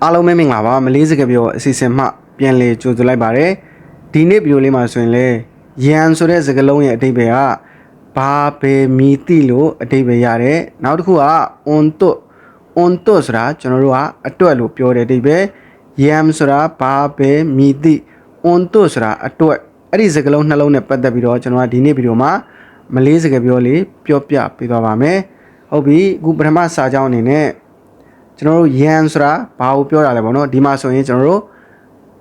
အားလုံးပဲမင်္ဂလာပါမလေးစကားပြောအစီအစဉ်မှပြန်လည်ကြိုဆိုလိုက်ပါတယ်ဒီနေ့ဗီဒီယိုလေးမှာဆိုရင်လေရန်ဆိုတဲ့စကားလုံးရဲ့အဓိပ္ပာယ်ကဘာပဲမီတိလို့အဓိပ္ပာယ်ရတယ်နောက်တစ်ခုက on to ဆိုတာကျွန်တော်တို့ကအတွက်လို့ပြောတဲ့အဓိပ္ပာယ်ရန်ဆိုတာဘာပဲမီတိ on to ဆိုတာအတွက်အဲ့ဒီစကားလုံးနှလုံးနဲ့ပတ်သက်ပြီးတော့ကျွန်တော်ကဒီနေ့ဗီဒီယိုမှာမလေးစကားပြောလေးပြောပြပေးသွားပါမယ်ဟုတ်ပြီအခုပထမစာကြောင်းအနေနဲ့ကျွန်တော်တို့ယန်ဆိုတာဘာကိုပြောတာလဲပေါ့နော်ဒီမှာဆိုရင်ကျွန်တော်တို့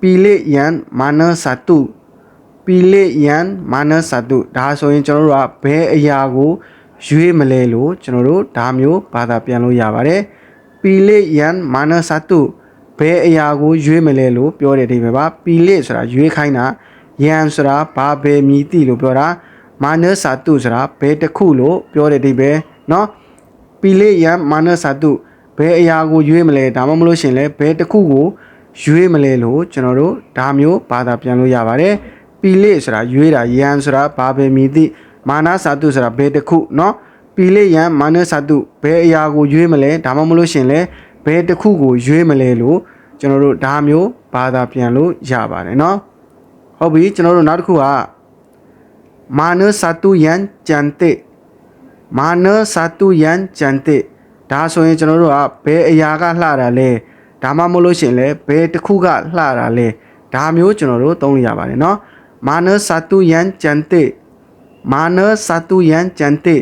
ပီလေယန်မာနစတုပီလေယန်မာနစတုဒါဆိုရင်ကျွန်တော်တို့ကဘယ်အရာကိုရွေးမလဲလို့ကျွန်တော်တို့ဒါမျိုးဘာသာပြန်လို့ရပါတယ်ပီလေယန်မာနစတုဘယ်အရာကိုရွေးမလဲလို့ပြောတဲ့အဓိပ္ပာယ်ပါပီလေဆိုတာရွေးခိုင်းတာယန်ဆိုတာဘာပဲမြည်တိလို့ပြောတာမာနစတုဆိုတာဘယ်တစ်ခုလို့ပြောတဲ့အဓိပ္ပာယ်နော်ပီလေယန်မာနစတုဘယ်အရာကိုရွေးမလဲဒါမှမဟုတ်ရှင်လဲဘယ်တစ်ခုကိုရွေးမလဲလို့ကျွန်တော်တို့ဒါမျိုးဘာသာပြန်လို့ရပါတယ်ပီလေဆိုတာရွေးတာယန်ဆိုတာဘာပဲမြည်တိမာနစတုဆိုတာဘယ်တစ်ခုเนาะပီလေယန်မာနစတုဘယ်အရာကိုရွေးမလဲဒါမှမဟုတ်ရှင်လဲဘယ်တစ်ခုကိုရွေးမလဲလို့ကျွန်တော်တို့ဒါမျိုးဘာသာပြန်လို့ရပါတယ်เนาะဟုတ်ပြီကျွန်တော်တို့နောက်တစ်ခုကမာနစတုယန်ကြံတေမာနစတုယန်ကြံတေဒါဆိုရင်ကျွန်တော်တို့ကဘယ်အရာကလှတာလဲဒါမှမဟုတ်လို့ရှင်လဲဘယ်တစ်ခုကလှတာလဲဒါမျိုးကျွန်တော်တို့သုံးလို့ရပါတယ်เนาะမာနစတုယန်ကြံတေမာနစတုယန်ကြံတေ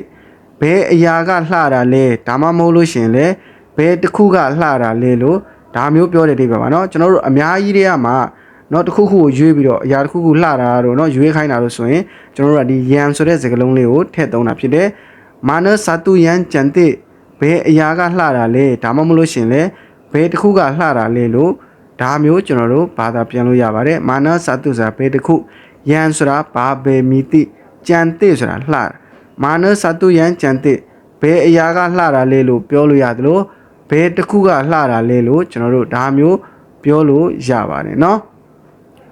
ဘယ်အရာကလှတာလဲဒါမှမဟုတ်လို့ရှင်လဲဘယ်တစ်ခုကလှတာလဲလို့ဒါမျိုးပြောတဲ့အိဗယ်ပါเนาะကျွန်တော်တို့အများကြီးတွေကမှเนาะတစ်ခုခုကိုရွေးပြီးတော့အရာတစ်ခုခုလှတာတော့เนาะရွေးခိုင်းတာလို့ဆိုရင်ကျွန်တော်တို့ကဒီယန်ဆိုတဲ့စကားလုံးလေးကိုထည့်သုံးတာဖြစ်တယ်မာနစတုယန်ကြံတေဘယ်အရာကလှတာလဲဒါမှမဟုတ်လို့ရှင်လဲဘယ်တစ်ခုကလှတာလဲလို့ဒါမျိုးကျွန်တော်တို့ဘာသာပြန်လို့ရပါတယ်မာနစတုဆိုတာဘယ်တစ်ခုယန်ဆိုတာဘာပဲမီတိကြံတေဆိုတာလှတာမာနစတုယန်ကြံတေဘယ်အရာကလှတာလဲလို့ပြောလို့ရတယ်လို့ဘယ်တစ်ခုကလှတာလဲလို့ကျွန်တော်တို့ဒါမျိုးပြောလို့ရပါတယ်เนาะ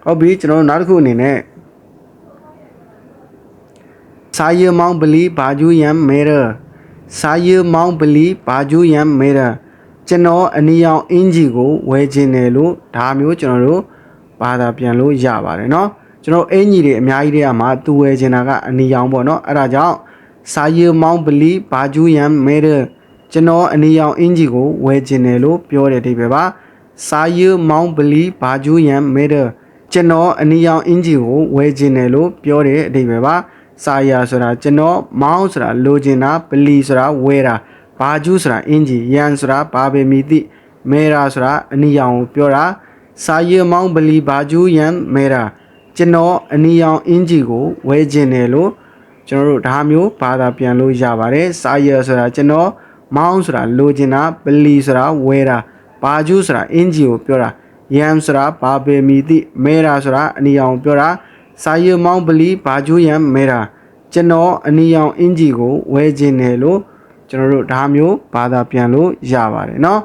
ဟုတ်ပြီကျွန်တော်တို့နောက်တစ်ခုအနေနဲ့စာရမောင်းပလီဘာဂျူယန်မေရစာရမောင်းပလီဘာဂျူယန်မေရကျွန်တော်အနီရောင်အင်ဂျီကိုဝယ်ခြင်းတယ်လို့ဒါမျိုးကျွန်တော်တို့ဘာသာပြန်လို့ရပါတယ်เนาะကျွန်တော်အင်ဂျီတွေအများကြီးတွေကမှသူဝယ်ခြင်းတာကအနီရောင်ပေါ့เนาะအဲ့ဒါကြောင့်စာရမောင်းပလီဘာဂျူယန်မေရကျွန်တော်အနီရောင်အင်ဂျီကိုဝယ်ခြင်းတယ်လို့ပြောတဲ့အဓိပ္ပာယ်ပါစာရမောင်းပလီဘာဂျူယန်မေရကျွန်တော်အနီရောင်အင်ဂျီကိုဝယ်ခြင်းတယ်လို့ပြောတဲ့အဓိပ္ပာယ်ပါစာရဆိုတာကျွန်တော်မောင်းဆိုတာလိုချင်တာပလီဆိုတာဝယ်တာဘာဂျူးဆိုတာအင်ဂျီယန်ဆိုတာဘာပဲမီတိမေရာဆိုတာအနီရောင်ကိုပြောတာစာရမောင်းပလီဘာဂျူးယန်မေရာကျွန်တော်အနီရောင်အင်ဂျီကိုဝယ်ခြင်းတယ်လို့ကျွန်တော်တို့ဒါမျိုးဘာသာပြန်လို့ရပါတယ်စာရဆိုတာကျွန်တော်မောင်းဆိုတာလိုချင်တာပလီဆိုတာဝယ်တာဘာဂျူးဆိုတာအင်ဂျီကိုပြောတာယန်ဆိုတာဘာပဲမီတိမေရာဆိုတာအနီရောင်ပြောတာစာရမောင်းပလီဘာဂျူးယန်မေရာကျွန်တော်အနီရောင်အင်ဂျီကိုဝယ်ခြင်းတယ်လို့ကျွန်တော်တို့ဒါမျိုးဘာသာပြန်လို့ရပါတယ်เนาะ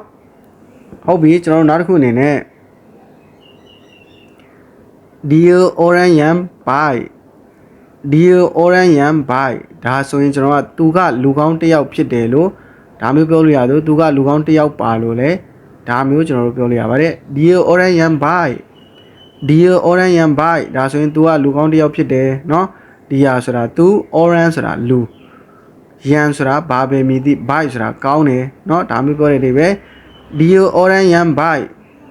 ဟုတ်ပြီကျွန်တော်တို့နောက်တစ်ခုအနေနဲ့ Dear Oranyan Bye Dear Oranyan Bye ဒါဆိုရင်ကျွန်တော်ကသူကလူကောင်းတစ်ယောက်ဖြစ်တယ်လို့ဒါမျိုးပြောလို့ရတော့သူကလူကောင်းတစ်ယောက်ပါလို့လဲဒါမျိုးကျွန်တော်တို့ပြောလို့ရပါတယ် Dear Oranyan Bye Dear Oranyan Bye ဒါဆိုရင်သူကလူကောင်းတစ်ယောက်ဖြစ်တယ်เนาะဒီဟာဆိုတာသူ Oran ဆိုတာလူယန်ဆိုတာဘာပဲမီတိ bite ဆိုတာကောင်းတယ်เนาะဒါမျိုးပြောတဲ့အိပဲ Dear Oran Yan bite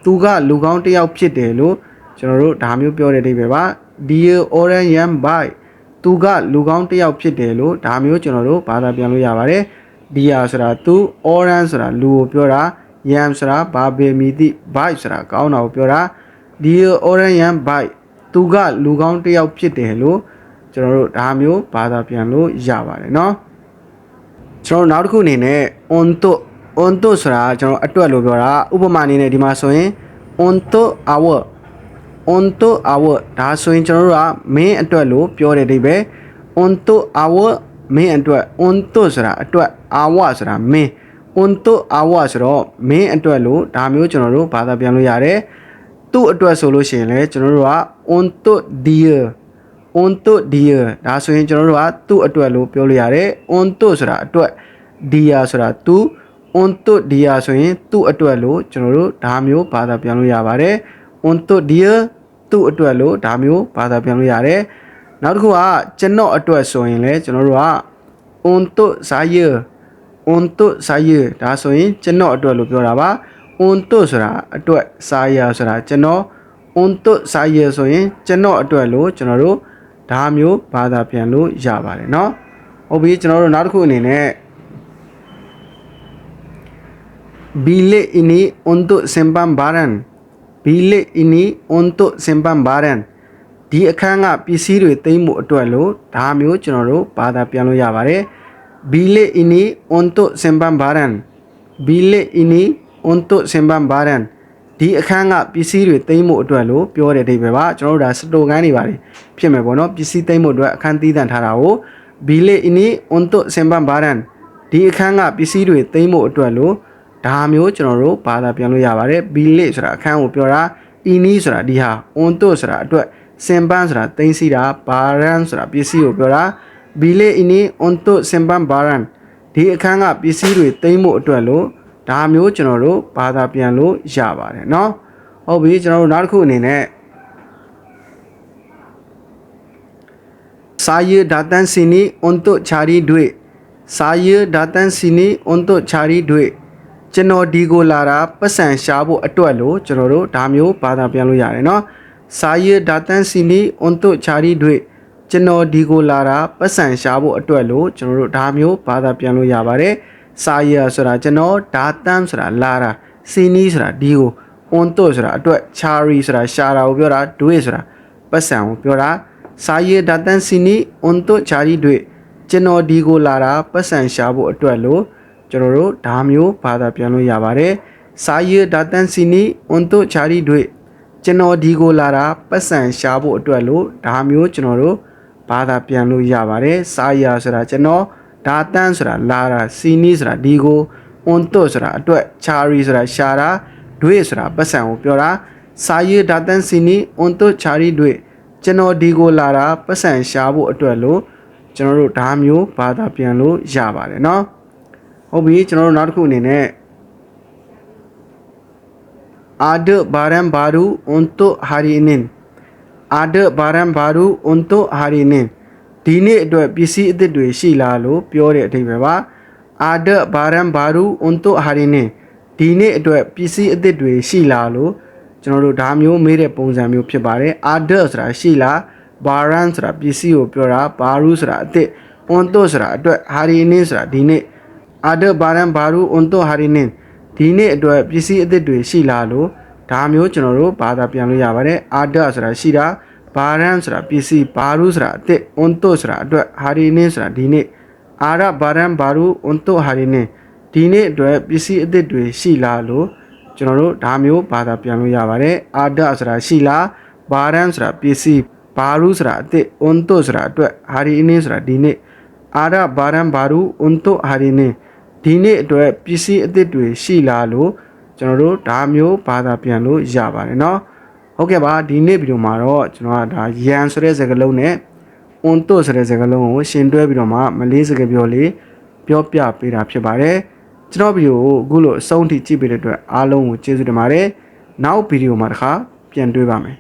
သူကလူကောင်းတစ်ယောက်ဖြစ်တယ်လို့ကျွန်တော်တို့ဒါမျိုးပြောတဲ့အိပဲပါ Dear Oran Yan bite သူကလူကောင်းတစ်ယောက်ဖြစ်တယ်လို့ဒါမျိုးကျွန်တော်တို့ဘာသာပြန်လို့ရပါတယ် Dear ဆိုတာသူ Oran ဆိုတာလူကိုပြောတာ Yan ဆိုတာဘာပဲမီတိ bite ဆိုတာကောင်းတာကိုပြောတာ Dear Oran Yan bite သူကလူကောင်းတစ်ယောက်ဖြစ်တယ်လို့ကျွန်တော်တို့ဒါမျိုးဘာသာပြန်လို့ရပါတယ်เนาะကျွန်တော်နောက်တစ်ခုအနေနဲ့ on to ဆိုတာကျွန်တော်အတွက်လို့ပြောတာဥပမာအနေနဲ့ဒီမှာဆိုရင် on to our ဒါဆိုရင်ကျွန်တော်တို့ကမင်းအတွက်လို့ပြောတဲ့အိပဲ on to our မင်းအတွက် on to ဆိုတာအတွက် our ဆိုတာမင်း on to our ဆိုတော့မင်းအတွက်လို့ဒါမျိုးကျွန်တော်တို့ဘာသာပြန်လို့ရတယ်သူ့အတွက်ဆိုလို့ရှိရင်လည်းကျွန်တော်တို့က on to dear on to dear ဒါဆိုရင်ကျွန်တော်တို့ကသူ့အတွက်လို့ပြောလို့ရတယ် on to ဆိုတာအတွက် dear ဆိုတာသူ unto dia ဆိုရင်သူ့အတွက်လို့ကျွန်တော်တို့ဒါမျိုးဘာသာပြန်လို့ရပါတယ် unto dia သူ့အတွက်လို့ဒါမျိုးဘာသာပြန်လို့ရတယ်နောက်တစ်ခုကကျွန်တော်အတွက်ဆိုရင်လည်းကျွန်တော်တို့က unto saya unto saya ဒါဆိုရင်ကျွန်တော်အတွက်လို့ပြောတာပါ unto ဆိုတာအတွက် saya ဆိုတာကျွန်တော် unto saya ဆိုရင်ကျွန်တော်အတွက်လို့ကျွန်တော်တို့ဒါမျိုးဘာသာပြန်လို့ရပါတယ်เนาะဟုတ်ပြီကျွန်တော်တို့နောက်တစ်ခုအနေနဲ့ bilik ini untuk simpan barang bilik ini untuk simpan barang ဒီအခန်းကပစ္စည်းတွေသိမ်းမှုအတွက်လို့ဒါမျိုးကျွန်တော်တို့ဘာသာပြန်လို့ရပါတယ် bilik ini untuk simpan barang bilik ini untuk simpan barang ဒီအခန်းကပစ္စည်းတွေသိမ်းမှုအတွက်လို့ပြောတဲ့အဓိပ္ပာယ်ပါကျွန်တော်တို့ဒါစတိုကန်းတွေပါတယ်ဖြစ်မယ်ပေါ့နော်ပစ္စည်းသိမ်းမှုအတွက်အခန်းသီးသန့်ထားတာကို bilik ini untuk simpan barang ဒီအခန်းကပစ္စည်းတွေသိမ်းမှုအတွက်လို့ဒါမျိုးကျွန်တော်တို့ဘာသာပြန်လို့ရပါတယ် bilik ဆိုတာအခန်းကိုပြောတာ ini ဆိုတာဒီဟာ untuk ဆိုတာအတွက် simpan ဆိုတာသိမ်းဆည်းတာ barang ဆိုတာပစ္စည်းကိုပြောတာ bilik ini untuk simpan barang ဒီအခန်းကပစ္စည်းတွေသိမ်းမှုအတွက်လို့ဒါမျိုးကျွန်တော်တို့ဘာသာပြန်လို့ရပါတယ်เนาะဟုတ်ပြီကျွန်တော်တို့နောက်တစ်ခုအနေနဲ့ saya datang sini untuk cari duit saya datang sini untuk cari duit ကျွန်တော်ဒီကိုလာတာပတ်စံရှာဖို့အတွက်လို့ကျွန်တော်တို့ဒါမျိုးဘာသာပြန်လို့ရတယ်เนาะ saya datang sini untuk cari duit ကျွန်တော်ဒီကိုလာတာပတ်စံရှာဖို့အတွက်လို့ကျွန်တော်တို့ဒါမျိုးဘာသာပြန်လို့ရပါတယ် saya ဆိုတာကျွန်တော် datang ဆိုတာလာတာ sini ဆိုတာဒီကို untuk ဆိုတာအတွက် cari ဆိုတာရှာတာကိုပြောတာ duit ဆိုတာပတ်စံကိုပြောတာ saya datang sini untuk cari duit ကျွန်တော်ဒီကိုလာတာပတ်စံရှာဖို့အတွက်လို့ကျွန်တော်တို့ဒါမျိုးဘာသာပြန်လို့ရပါတယ် saya datang sini untuk cari duit ကျွန်တော်ဒီကိုလာတာပတ်စံရှာဖို့အတွက်လို့ဒါမျိုးကျွန်တော်တို့ဘာသာပြန်လို့ရပါတယ် saya ဆိုတာကျွန်တော် datang ဆိုတာလာတာ sini ဆိုတာဒီကို untuk ဆိုတာအတွက် cari ဆိုတာရှာတာ duit ဆိုတာပတ်စံကိုပြောတာ saya datang sini untuk cari duit ကျွန်တော်ဒီကိုလာတာပတ်စံရှာဖို့အတွက်လို့ကျွန်တော်တို့ဒါမျိုးဘာသာပြန်လို့ရပါတယ်เนาะဟုတ်ပြီကျွန်တော်တို့နောက်တစ်ခုအနေနဲ့ ada barang baru untuk hari ini ada barang baru untuk hari ini ဒီနေ့အတွက်ပစ္စည်းအသစ်တွေရှိလားလို့ပြောတဲ့အဓိပ္ပာယ်ပါ ada barang baru untuk hari ini ဒီနေ့အတွက်ပစ္စည်းအသစ်တွေရှိလားလို့ကျွန်တော်တို့ဒါမျိုးမေးတဲ့ပုံစံမျိုးဖြစ်ပါတယ် ada ဆိုတာရှိလား barang ဆိုတာပစ္စည်းကိုပြောတာ baru ဆိုတာအသစ် untuk ဆိုတာအတွက် hari ini ဆိုတာဒီနေ့ ada barang baru untuk hari ini ဒီနေ့အတွက်ပစ္စည်းအသစ်တွေရှိလားလို့ဒါမျိုးကျွန်တော်တို့ဘာသာပြန်လို့ရပါတယ် ada ဆိုတာရှိတာ barang ဆိုတာပစ္စည်း baru ဆိုတာအသစ် untuk ဆိုတာအတွက် hari ini ဆိုတာဒီနေ့ ada barang baru untuk hari ini ဒီနေ့အတွက်ပစ္စည်းအသစ်တွေရှိလားလို့ကျွန်တော်တို့ဒါမျိုးဘာသာပြန်လို့ရပါတယ် ada ဆိုတာရှိလား barang ဆိုတာပစ္စည်း baru ဆိုတာအသစ် untuk ဆိုတာအတွက် hari ini ဆိုတာဒီနေ့ ada barang baru untuk hari ini ဒီနေ့အတွက်ပစ္စည်းအသစ်တွေရှိလားလို့ကျွန်တော်တို့ဒါမျိုးဘာသာပြန်လို့ရပါတယ်เนาะဟုတ်ကဲ့ပါဒီနေ့ဗီဒီယိုမှာတော့ကျွန်တော်ကဒါရန်ဆိုတဲ့စကားလုံးနဲ့ unto ဆိုတဲ့စကားလုံးကိုရှင်းတွဲပြီးတော့မှမလေးစကားပြောလေးပြောပြပေးတာဖြစ်ပါတယ်ကျွန်တော်ဗီဒီယိုကိုအခုလိုအဆုံးထိကြည့်ပေးတဲ့အတွက်အားလုံးကိုကျေးဇူးတင်ပါတယ်နောက်ဗီဒီယိုမှာတစ်ခါပြန်တွေ့ပါမယ်